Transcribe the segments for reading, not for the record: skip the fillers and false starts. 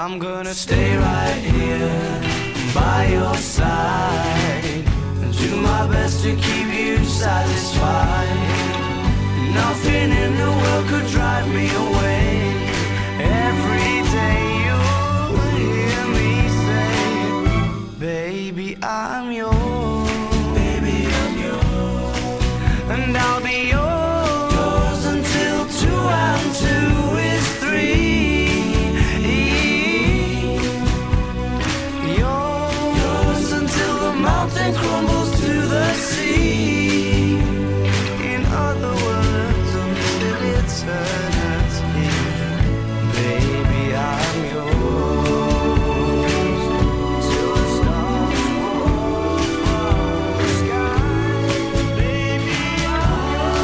I'm gonna stay right here by your side and do my best to keep you satisfied. Nothing in the world could drive me away. Every day you'll hear me say, baby, I'm yours. Baby, I'm yours. And I'll be yours until 2 and 2 is 3. Mountain crumbles to the sea. In other words, until eternity, baby, I'm yours. Till the stars fall from the sky, baby, I'm yours.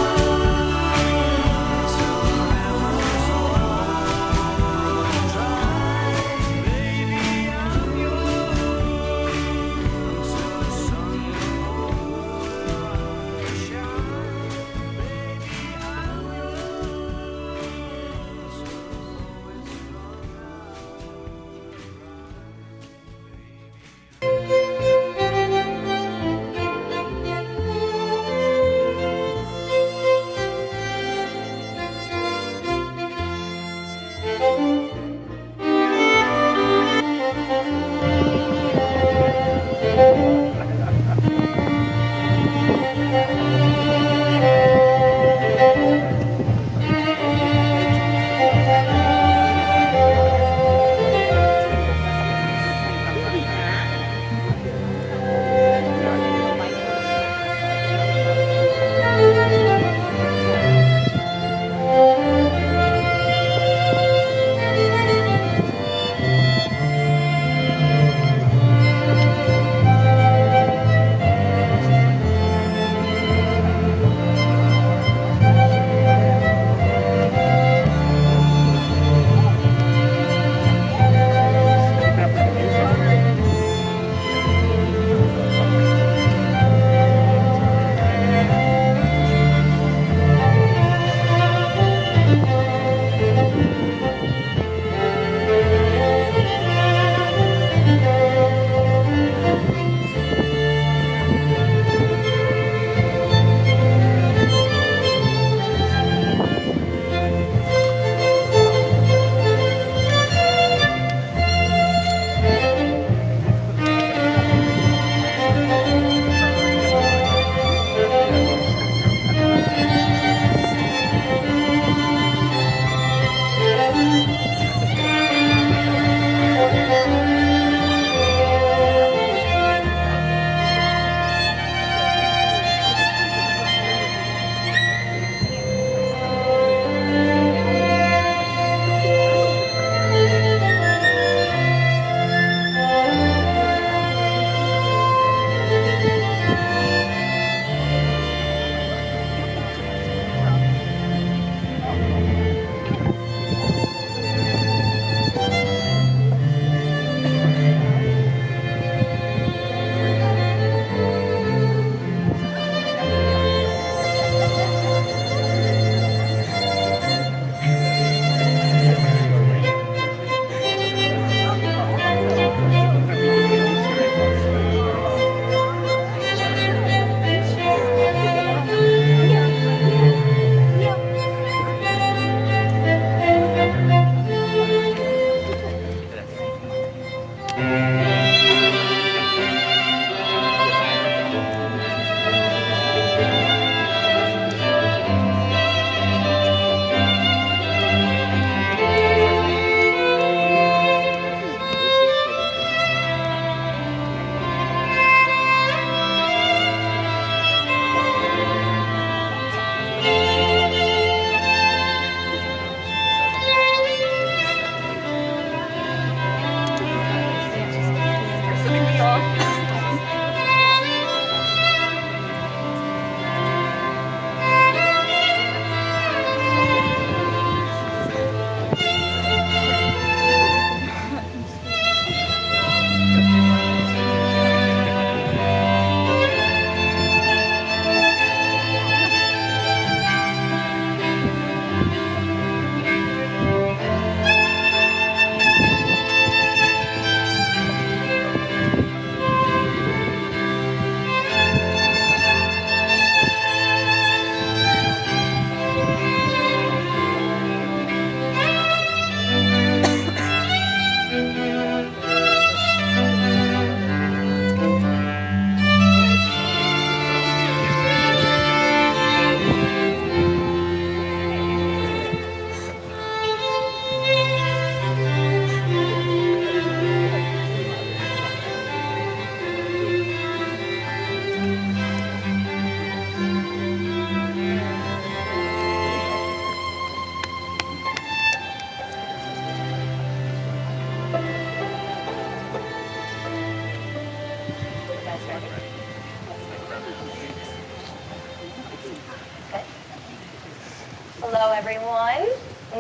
everyone.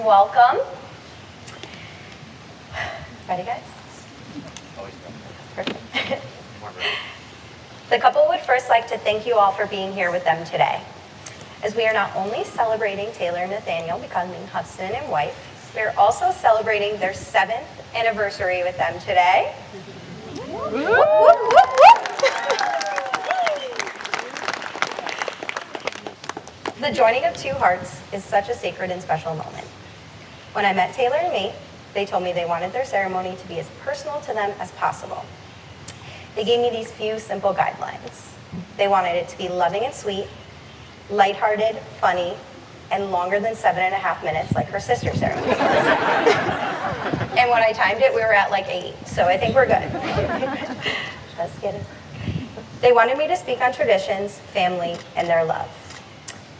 Welcome. Ready, guys? Always Perfect. The couple would first like to thank you all for being here with them today. As we are not only celebrating Tayler and Nathaniel becoming husband and wife, we are also celebrating their 7th anniversary with them today. Whoop, whoop, whoop, whoop. The joining of two hearts is such a sacred and special moment. When I met Tayler and Nate, they told me they wanted their ceremony to be as personal to them as possible. They gave me these few simple guidelines. They wanted it to be loving and sweet, lighthearted, funny, and longer than 7.5 minutes like her sister's ceremony was. And when I timed it, we were at like 8, so I think we're good. Just kidding. They wanted me to speak on traditions, family, and their love.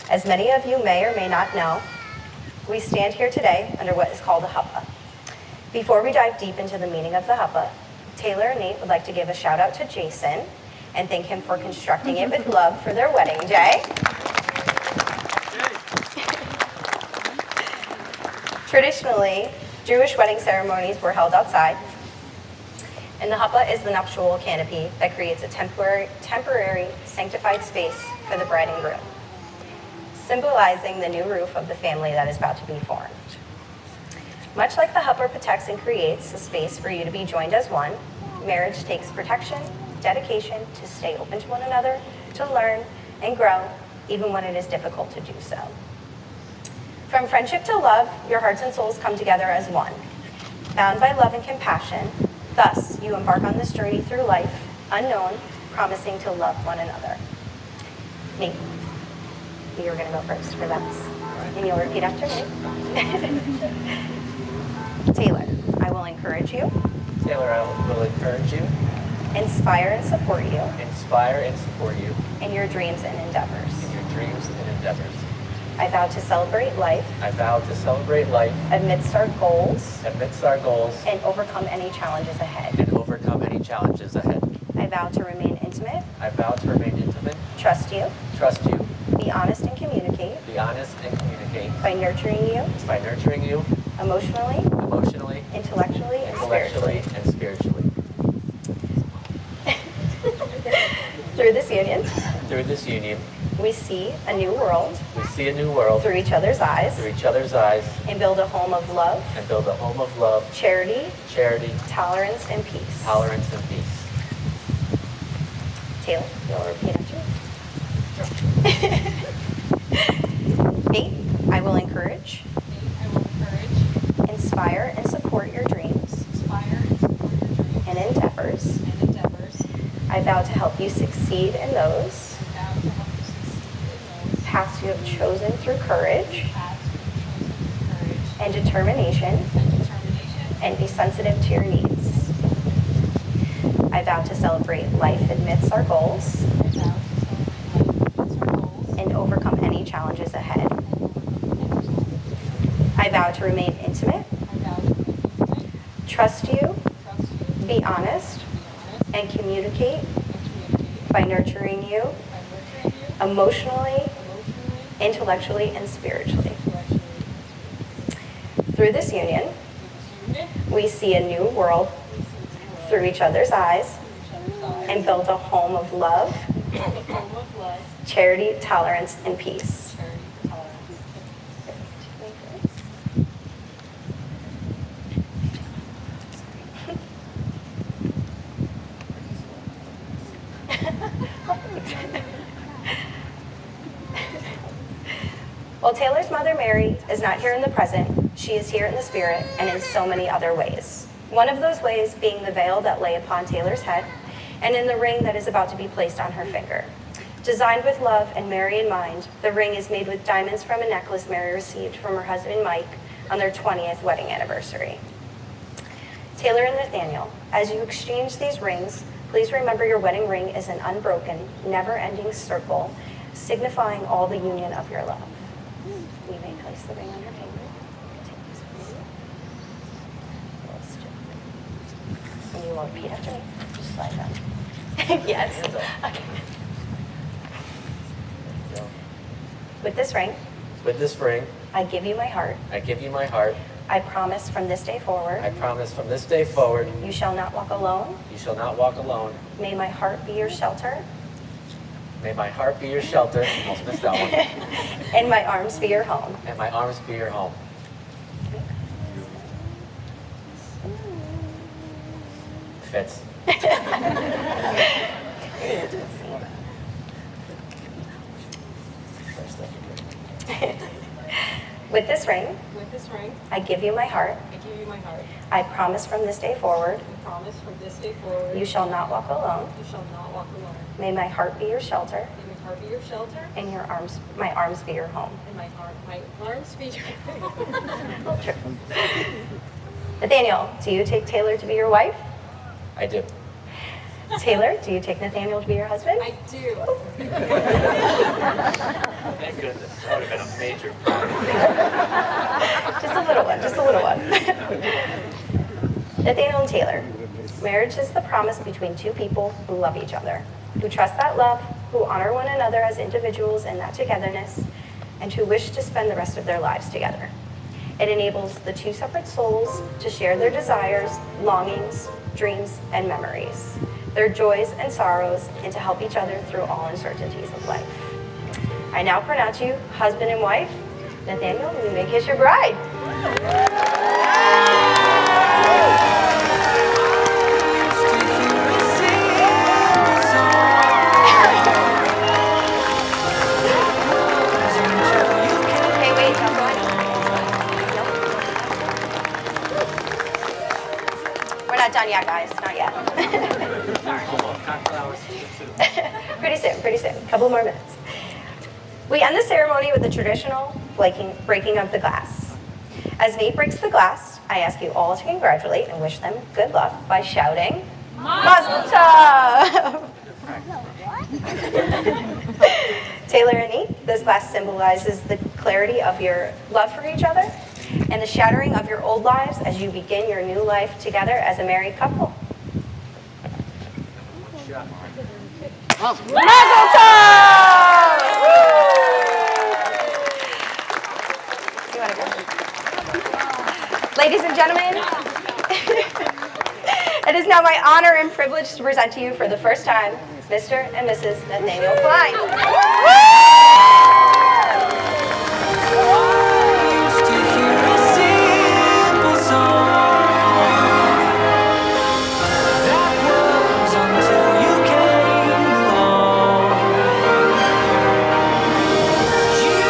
As many of you may or may not know, we stand here today under what is called a huppah. Before we dive deep into the meaning of the huppah, Tayler and Nate would like to give a shout out to Jason and thank him for constructing it with love for their wedding day. Traditionally, Jewish wedding ceremonies were held outside, and the huppah is the nuptial canopy that creates a temporary sanctified space for the bride and groom, symbolizing the new roof of the family that is about to be formed. Much like the huppah protects and creates a space for you to be joined as one, marriage takes protection, dedication to stay open to one another, to learn and grow, even when it is difficult to do so. From friendship to love, your hearts and souls come together as one. Bound by love and compassion, thus you embark on this journey through life, unknown, promising to love one another. Nate, you're going to go first for that, and you'll repeat after me. Tayler, I will encourage you. Tayler, I will encourage you. Inspire and support you. Inspire and support you. In your dreams and endeavors. In your dreams and endeavors. I vow to celebrate life. I vow to celebrate life. Amidst our goals. Amidst our goals. And overcome any challenges ahead. And overcome any challenges ahead. I vow to remain intimate. I vow to remain intimate. Trust you. Trust you. Be honest and communicate. Be honest and communicate. By nurturing you. By nurturing you. Emotionally. Emotionally. Intellectually and spiritually. Through this union. Through this union. We see a new world. We see a new world. Through each other's eyes. Through each other's eyes. And build a home of love. And build a home of love. Charity. Charity. Tolerance and peace. Tolerance and peace. Tayler, you'll repeat after me. Nate, I will encourage. Inspire and support your dreams. And endeavors. I vow to help you succeed in those paths you have chosen through courage and determination, and be sensitive to your needs. I vow to celebrate life amidst our goals and overcome any challenges ahead. I vow to remain intimate, trust you, be honest, and communicate by nurturing you emotionally, intellectually, and spiritually. Through this union, we see a new world through each other's eyes and build a home of love, charity, tolerance, and peace. While Tayler's mother, Mary, is not here in the present, she is here in the spirit and in so many other ways. One of those ways being the veil that lay upon Tayler's head and in the ring that is about to be placed on her finger. Designed with love and Mary in mind, the ring is made with diamonds from a necklace Mary received from her husband Mike on their 20th wedding anniversary. Tayler and Nathaniel, as you exchange these rings, please remember your wedding ring is an unbroken, never-ending circle, signifying all the union of your love. You may place the ring on your finger. Take this ring. And you will repeat after me. Just slide down. Yes. Okay. With this ring, I give you my heart. I give you my heart. I promise from this day forward. I promise from this day forward, You shall not walk alone. you shall not walk alone. May my heart be your shelter, May my heart be your shelter. Almost missed that one. and my arms be your home. And my arms be your home. Fits. With this ring, With this ring, I give you my heart. I give you my heart. I promise from this day forward. I promise from this day forward, You shall not walk alone. you shall not walk alone. May my heart be your shelter, May my heart be your shelter, and my arms be your home. and my arms be your True. Nathaniel, do you take Taylor to be your wife? I do. Taylor, do you take Nathaniel to be your husband? I do. Thank goodness. That would have been a major problem. Just a little one, just a little one. Nathaniel and Taylor, marriage is the promise between two people who love each other, who trust that love, who honor one another as individuals in that togetherness, and who wish to spend the rest of their lives together. It enables the two separate souls to share their desires, longings, dreams, and memories, their joys and sorrows, and to help each other through all uncertainties of life. I now pronounce you husband and wife. Nathaniel, you may kiss your bride. Okay, wait, don't go in. We're not done yet, guys. Not yet. Pretty soon. A couple more minutes. We end the ceremony with the traditional breaking of the glass. As Nate breaks the glass, I ask you all to congratulate and wish them good luck by shouting, Mazel Tov! Taylor and Nate, this glass symbolizes the clarity of your love for each other and the shattering of your old lives as you begin your new life together as a married couple. Mazel Tov! You want to go? Ladies and gentlemen, it is now my honor and privilege to present to you for the first time, Mr. and Mrs. Nathaniel Klein. Used to hear a simple song that was until you came along. You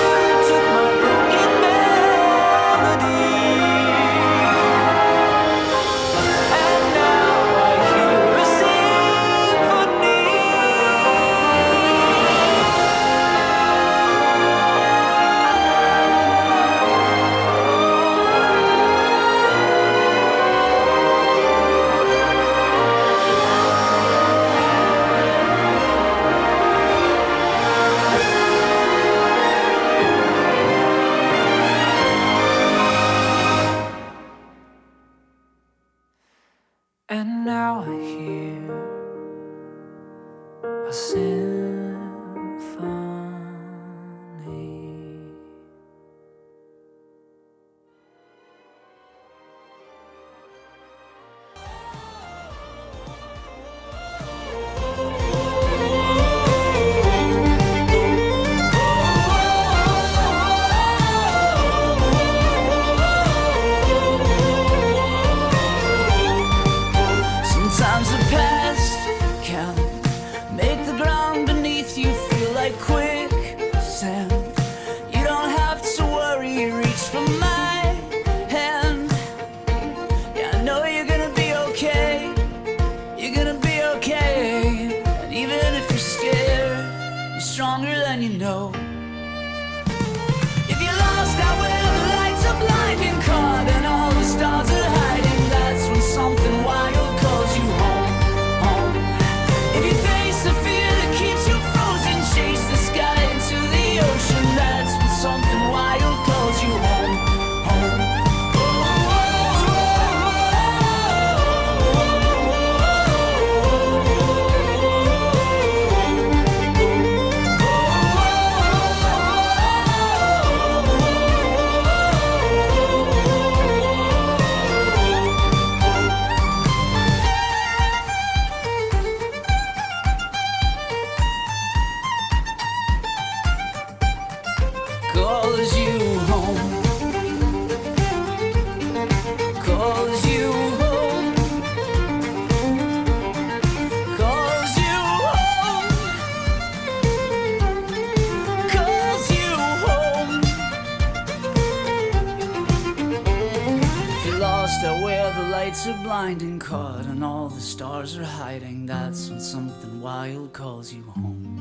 took my broken melody, and now I hear a symphony. And now I hear a symphony. Sometimes the past can make the ground beneath you feel like quicksand. You don't have to worry, reach for my hand. Yeah, I know you're gonna be okay. You're gonna be okay. And even if you're scared, you're stronger than you know. If you're lost out where the lights are blinding, caught and all the stars are hiding, that's when something wild calls you home, home. If you face the fear that keeps you frozen, chase the sky into the ocean, that's when something wild calls you home, home. and caught and all the stars are hiding, that's when something wild calls you home.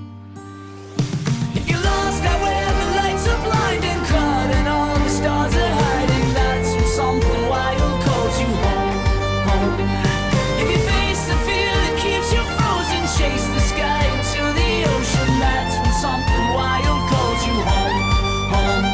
If you're lost out where the lights are blind and caught and all the stars are hiding, that's when something wild calls you home, home. If you face the fear that keeps you frozen, chase the sky into the ocean, that's when something wild calls you home, home.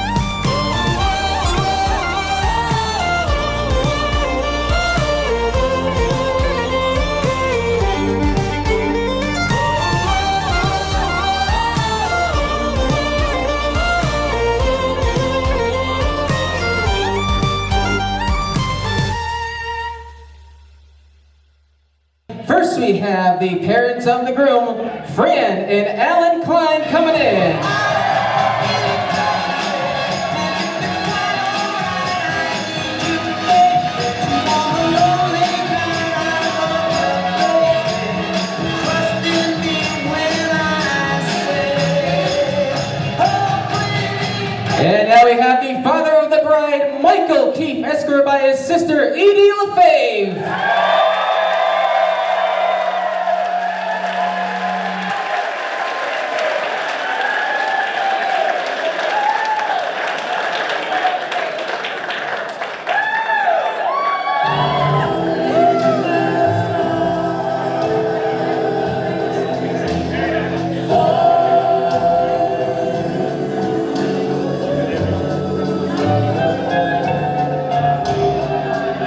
First, we have the parents of the groom, Fran and Alan Klein, coming in. And now we have the father of the bride, Michael Keefe, escorted by his sister, Edie LaFave.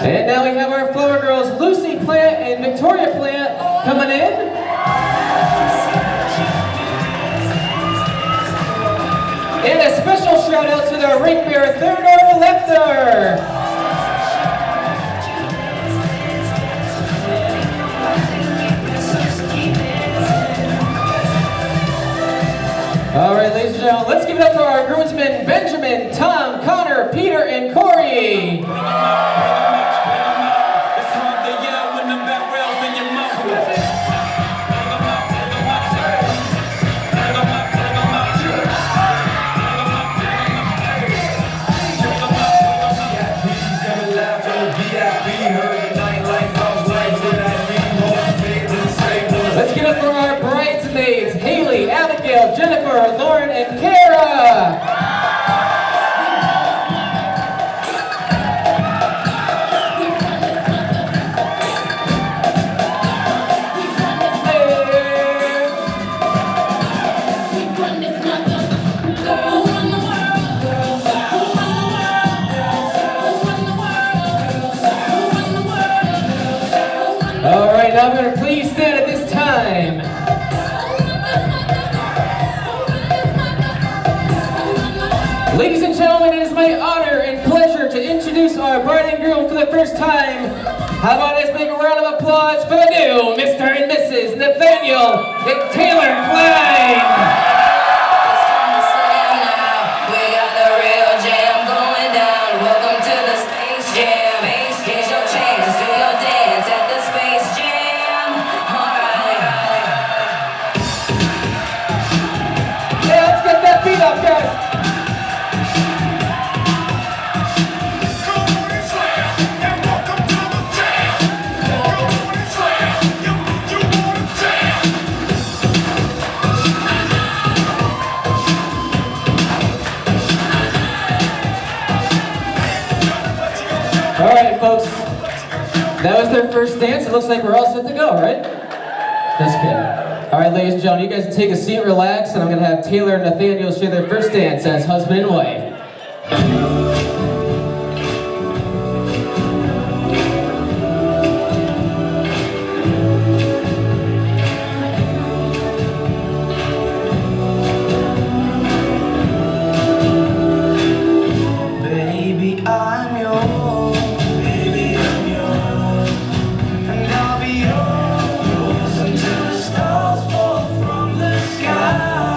And now we have our flower girls, Lucy Plant and Victoria Plant, coming in. And a special shout out to the ring bearer, Theodore Lepter. All right, ladies and gentlemen, let's give it up for our groomsmen, Benjamin, Tom, Connor, Peter, and Corey. Let's give it for our bridesmaids, Haley, Abigail, Jennifer, Lauren, and Kara. All right, now I'm going to please stand at this time. Ladies and gentlemen, it is my honor and pleasure to introduce our bride and groom for the first time. How about let's make a round of applause for the new Mr. and Mrs. Nathaniel and Tayler Klein. All right, folks, that was their first dance. It looks like we're all set to go, right? Just kidding. All right, ladies and gentlemen, you guys can take a seat, relax, and I'm going to have Tayler and Nathaniel share their first dance as husband and wife. Baby, I'm yours. Baby, I'm yours. And I'll be yours until the stars fall from the sky.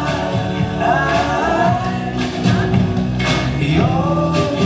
Yours.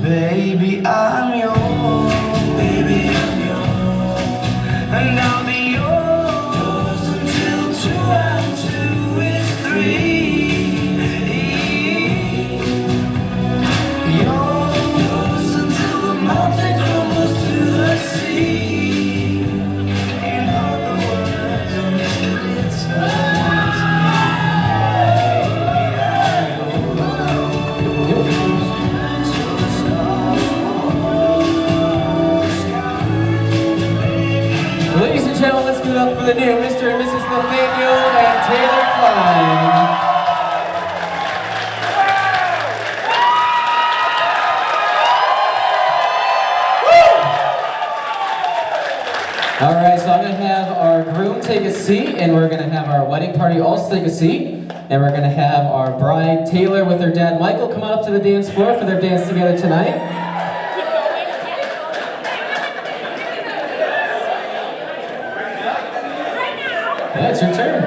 Baby, I'm yours. Baby, I'm yours. And I'll be yours until 2 and 2 is 3. Yours until the mountain crumbles to the sea. In other words, until it's Ladies and gentlemen, let's give it up for the new Mr. and Mrs. Nathaniel and Taylor Klein. All right, so I'm going to have our groom take a seat, and we're going to have our wedding party also take a seat, and we're going to have our bride Taylor with her dad Michael come on up to the dance floor for their dance together tonight. Yeah, it's your turn.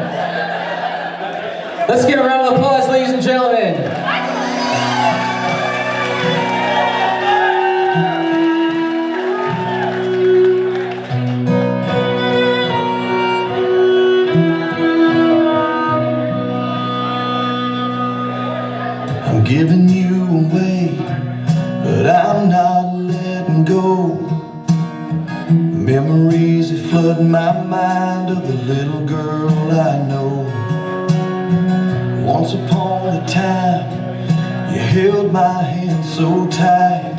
Let's get a round of applause, ladies and gentlemen. I'm giving you away, but I'm not letting go. Memories that flood my mind of the little girl I know. Once upon a time, you held my hand so tight.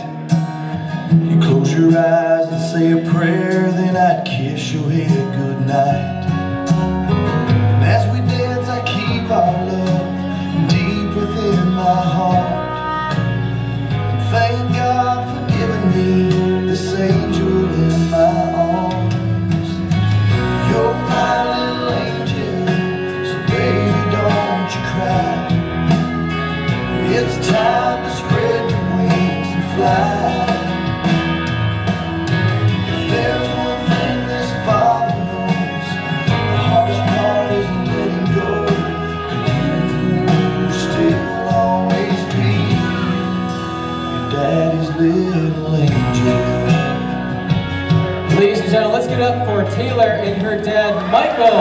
You close your eyes and say a prayer, then I'd kiss your head goodnight. And as we dance, I keep our love deep within my heart. And thank God for giving me this angel in my arms. You're my little angel, so baby don't you cry. It's time to spread your wings and fly. If there's one thing this father knows, the hardest part is letting go. You'll still always be your daddy's little angel. Ladies and gentlemen, let's get up for Taylor and her dad Michael.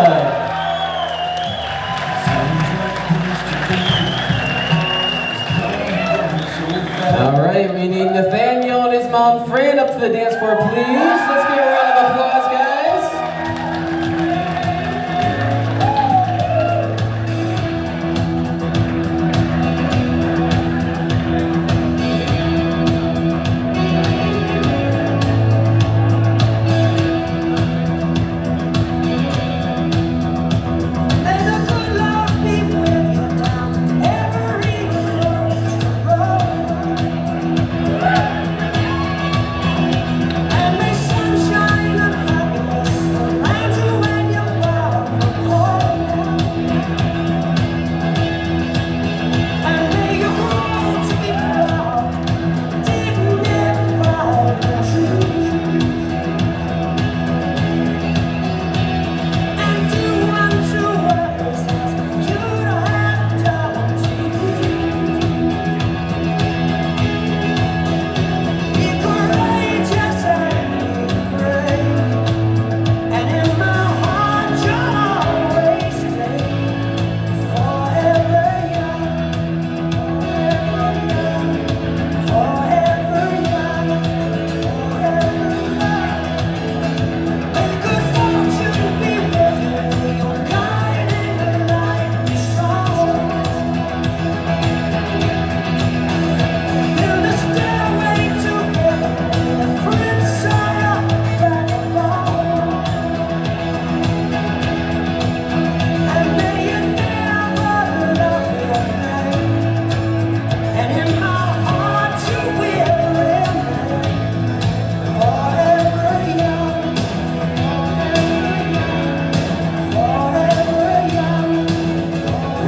All right, we need Nathaniel and his mom Fran up to the dance floor, please. Let's give a round of applause, guys.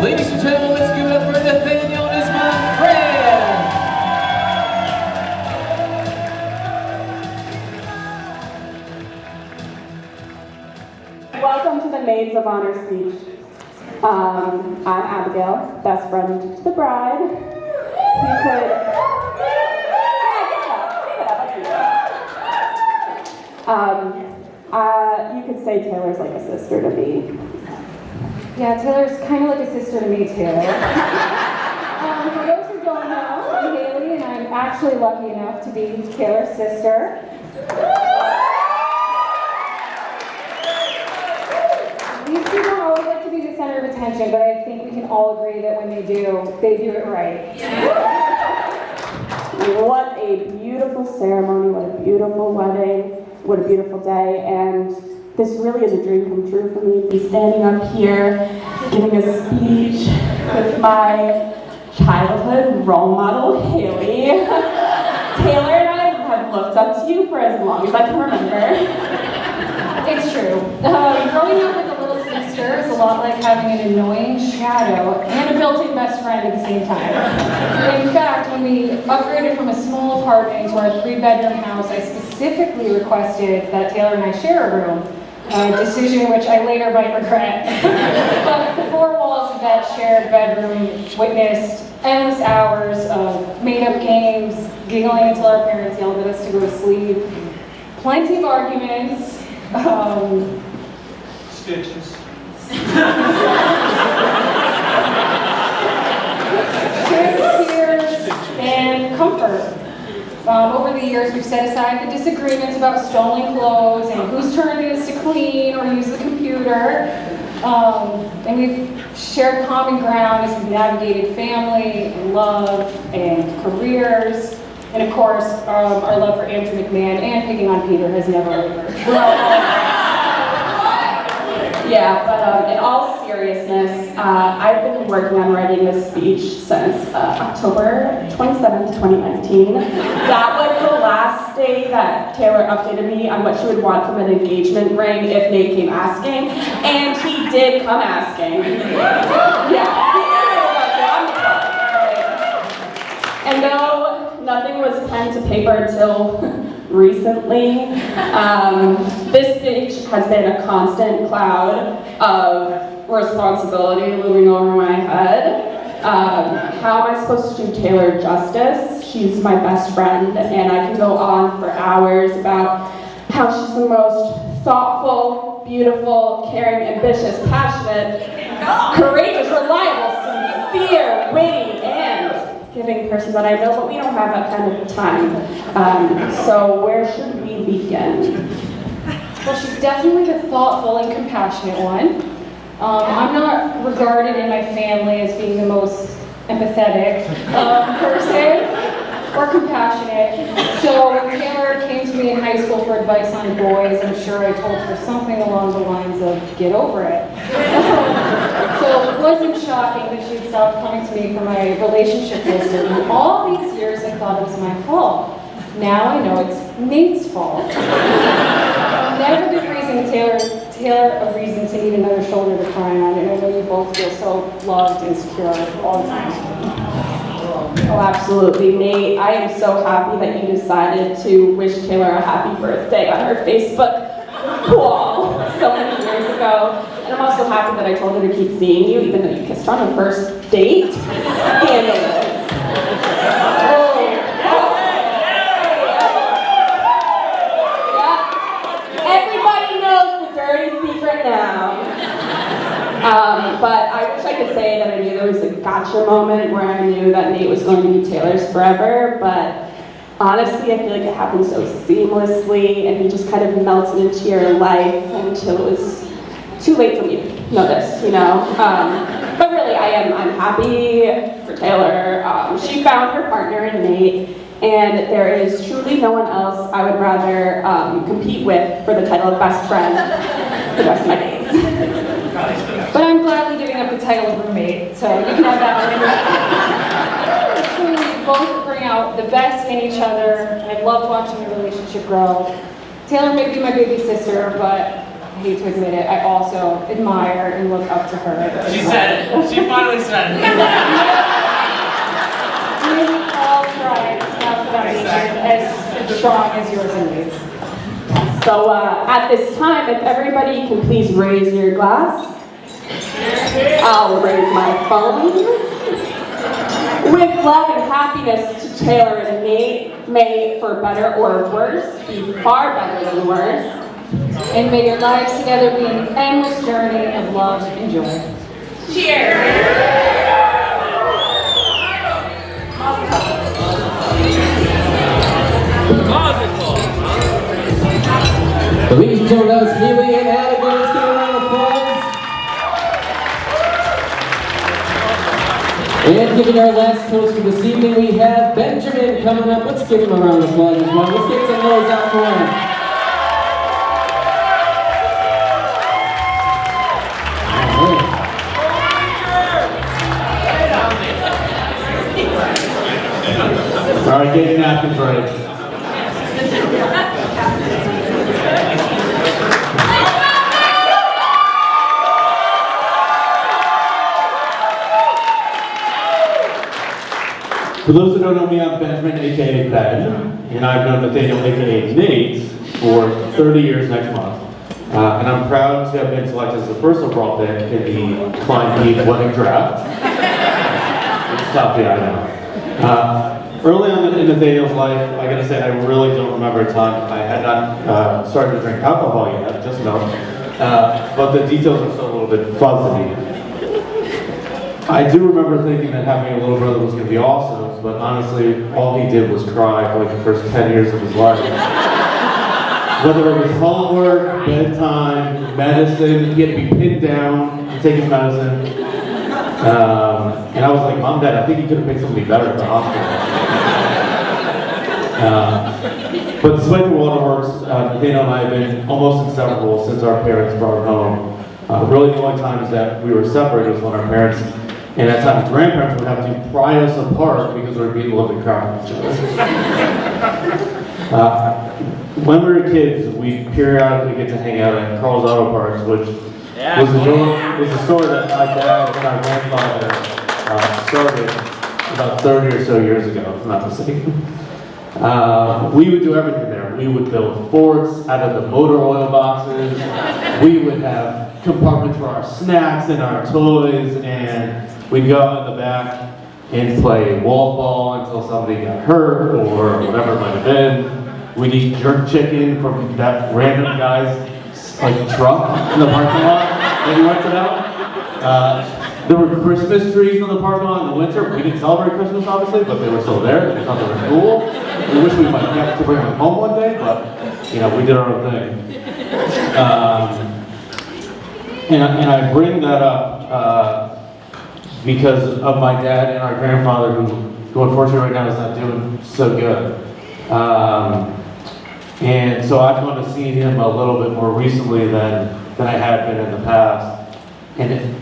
Ladies and gentlemen, let's give it up for Nathaniel and his mom Fran. Welcome to the Maids of Honor speech. I'm Abigail, best friend to the bride. We could... say Taylor's like a sister to me. Yeah, Taylor's kind of like a sister to me, too. For those who don't know, I'm Haley, and I'm actually lucky enough to be Taylor's sister. These two don't always like to be the center of attention, but I think we can all agree that when they do it right. What a beautiful ceremony, what a beautiful wedding, what a beautiful day, and this really is a dream come true for me. Be standing up here, giving a speech with my childhood role model, Haley. Taylor and I have looked up to you for as long as I can remember. It's true. Growing up with a little sister is a lot like having an annoying shadow and a built-in best friend at the same time. In fact, when we upgraded from a small apartment to our 3-bedroom house, I specifically requested that Taylor and I share a room, a decision which I later might regret. But the 4 walls of that shared bedroom witnessed endless hours of made-up games, giggling until our parents yelled at us to go to sleep, plenty of arguments, Stitches. shared tears, and comfort. Over the years, we've set aside the disagreements about stolen clothes and whose turn it is to clean or use the computer. And we've shared common ground as we've navigated family and love and careers. And of course, our love for Andrew McMahon and picking on Peter has never wavered. Yeah, but in all seriousness, I've been working on writing this speech since October 27th, 2019. That was the last day that Taylor updated me on what she would want from an engagement ring if Nate came asking, and he did come asking. Yeah. And though nothing was pen to paper until recently, this speech has been a constant cloud of responsibility looming over my head. How am I supposed to do Taylor justice? She's my best friend, and I can go on for hours about how she's the most thoughtful, beautiful, caring, ambitious, passionate, courageous, reliable, sincere, witty, and giving person that I know, but we don't have that kind of time. So where should we begin? Well, she's definitely the thoughtful and compassionate one. I'm not regarded in my family as being the most empathetic person or compassionate. So when Taylor came to me in high school for advice on boys, I'm sure I told her something along the lines of, get over it. So it wasn't shocking that she'd stopped coming to me for my relationship history. And all these years I thought it was my fault. Now I know it's Nate's fault. Never give Taylor a reason to need another shoulder to cry on, and I know you both feel so loved and secure all the time. Oh, absolutely, Nate. I am so happy that you decided to wish Taylor a happy birthday on her Facebook wall so many years ago. And I'm also happy that I told her to keep seeing you, even though you kissed her on the first date. Scandalous. Everybody knows the dirty secret now. But I wish I could say that I knew there was a gotcha moment where I knew that Nate was going to be Taylor's forever, but honestly, I feel like it happened so seamlessly, and he just kind of melted into your life until it was too late for me to notice, you know? But really, I'm happy for Taylor. She found her partner in Nate, and there is truly no one else I would rather compete with for the title of best friend for the rest of my days. But I'm gladly giving up the title of roommate, so you can have that one. Truly, both bring out the best in each other. I've loved watching the relationship grow. Taylor may be my baby sister, but I hate to admit it, I also admire and look up to her. She said it. She finally said it. We all try to have a foundation as strong as yours and Nate's. So at this time, if everybody can please raise your glass, I'll raise my phone. With love and happiness to Taylor and Nate, may for better or worse be far better than worse. And may your lives together be an endless journey of love and joy. Ladies and gentlemen, that was Haley and Adam. Let's give a round of applause. And giving our last toast for this evening, we have Benjamin coming up. Let's give him a round of applause as well. Let's get some noise out for him. All right, get your napkins ready. For those who don't know me, I'm Benjamin, aka Ben, and I've known Nathaniel, aka Nate, for 30 years next month. And I'm proud to have been selected as the first overall pick in the Klein Heath wedding draft. It's tough, yeah, I know. Early on in Nathaniel's life, I gotta say, I really don't remember a ton. I had not started to drink alcohol yet, just milk. But the details are still a little bit fuzzy. I do remember thinking that having a little brother was gonna be awesome, but honestly, all he did was cry for like the first 10 years of his life. Whether it was homework, bedtime, medicine, he had to be pinned down to take his medicine. And I was like, Mom, Dad, I think you could have picked somebody better at the hospital. But despite the waterworks, Nathaniel and I have been almost inseparable since our parents brought him home. Really the only times that we were separated was when our parents, and at times grandparents, would have to pry us apart because we were being living crap with each other. When we were kids, we periodically get to hang out at Carl's Auto Parts, which was a store that my dad and our grandfather started about 30 or so years ago, if I'm not mistaken. We would do everything there. We would build forts out of the motor oil boxes. We would have compartments for our snacks and our toys, and we'd go out in the back and play wall ball until somebody got hurt or whatever it might have been. We'd eat jerk chicken from that random guy's truck in the parking lot that he rented out. There were Christmas trees in the parking lot in the winter. We didn't celebrate Christmas, obviously, but they were still there. We thought they were cool. We wish we might get to bring them home one day, but we did our own thing. And I bring that up because of my dad and our grandfather, who unfortunately right now is not doing so good. And so I've gone to see him a little bit more recently than I had been in the past. And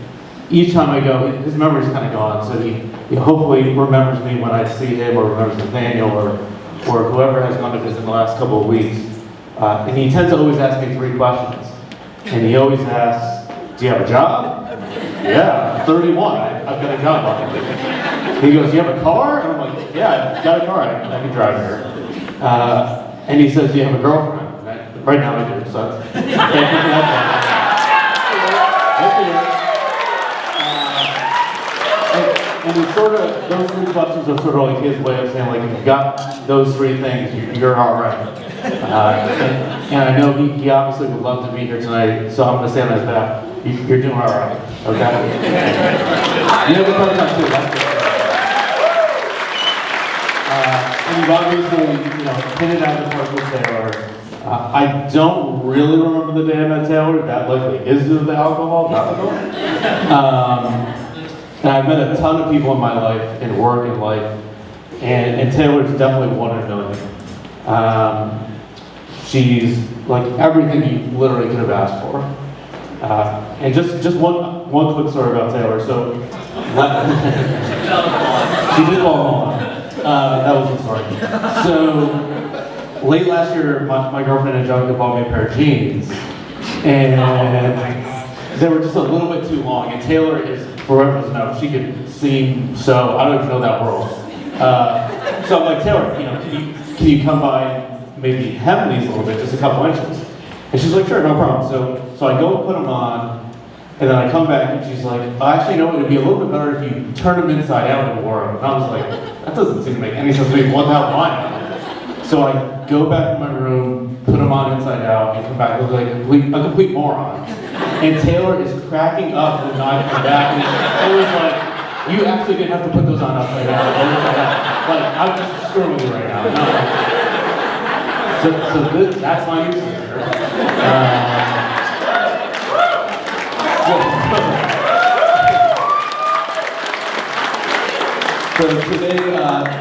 each time I go, his memory's kind of gone, so he hopefully remembers me when I see him, or remembers Nathaniel, or whoever has gone to visit in the last couple of weeks. And he tends to always ask me 3 questions. And he always asks, do you have a job? Yeah, I'm 31, I've got a job on it. He goes, do you have a car? And I'm like, yeah, I've got a car, I can drive here. And he says, do you have a girlfriend? Right now I do, so and it's sort of, those 3 questions are sort of like his way of saying, like, if you've got those 3 things, you're all right. And I know he obviously would love to be here tonight, so I'm going to stand on his back. You're doing all right, okay? You have a hard time too, that's good. And you've obviously, hit it out of the park with Taylor. I don't really remember the day I met Taylor. That likely is due to the alcohol, not the door. And I've met a ton of people in my life, in work and life, and Taylor's definitely one in a million. She's like everything you literally could have asked for. And just one quick story about Taylor. So, she did fall in love. That was the story. So, late last year, my girlfriend and John bought me a pair of jeans, and they were just a little bit too long. And Taylor is, for everyone to know, she can seem so, I don't even know that world. So I'm like, Taylor, can you come by and maybe hem these a little bit, just a couple inches? And she's like, sure, no problem. So I go and put them on, and then I come back and she's like, actually, no, it'd be a little bit better if you turn them inside out and wore them. And I was like, that doesn't seem to make any sense to me. What the hell am I? So I go back to my room, put them on inside out, and come back look like a complete moron. And Taylor is cracking up with not coming back. And it was like, you actually didn't have to put those on upside down. Like, I'm just screwing with you right now. No. That's my new sister. So today,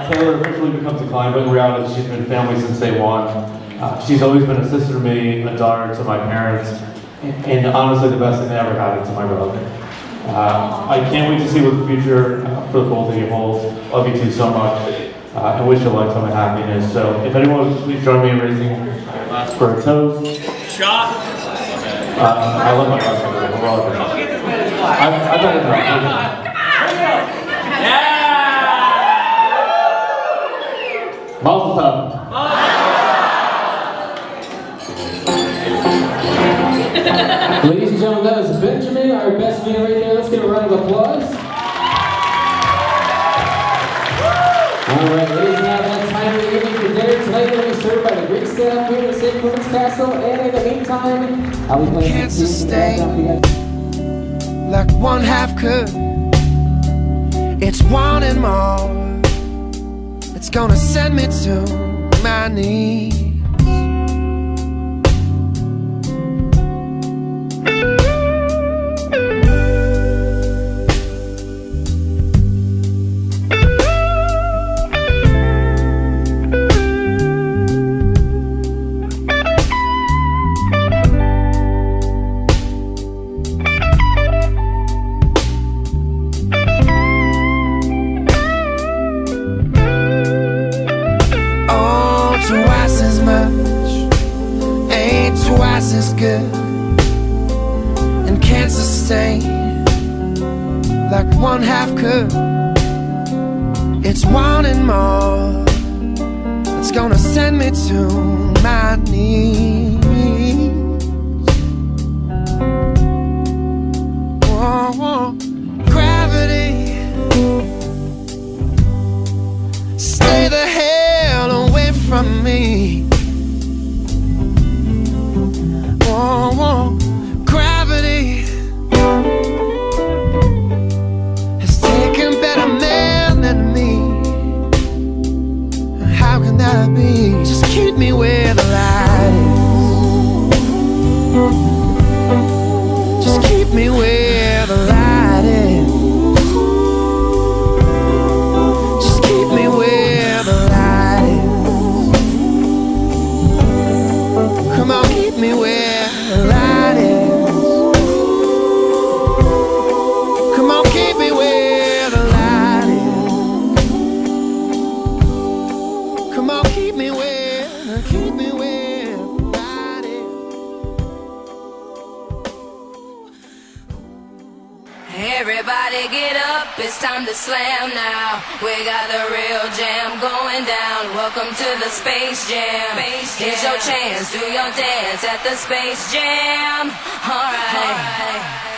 Taylor officially becomes a client, but in reality, she's been family since day one. She's always been a sister to me, a daughter to my parents, and honestly, the best thing that ever happened to my brother. I can't wait to see what the future for the both of you holds. Love you two so much, and wish you a lifetime of happiness. So, if anyone would please join me in raising a glass for a toast. Shot. I love my glass. I've done it now. Mazel tov. Ladies and gentlemen, that was Benjamin, our best man right there. Let's give a round of applause. Alright, ladies, now that time of the evening for dinner tonight will be served by the great staff here at St. Clements Castle, and in the meantime, I'll be playing Can't sustain like one half could. It's wanting more. It's gonna send me to my knees. Twice as much ain't twice as good, and can't sustain like one half could. It's wanting more. It's gonna send me to my knees. Whoa, whoa. Gravity, stay the hell away from me. Oh, oh, gravity has taken better men than me. How can that be? Just keep me where the light is. Just keep me where the light is. Just keep me where the light is. Come on, keep me where the light is. Come on, keep me where the light is. Come on, keep me where the light is. Everybody get up, it's time to slam now. We got the real jam going down. Welcome to the Space Jam. Here's your chance, do your dance at the Space Jam. Alright.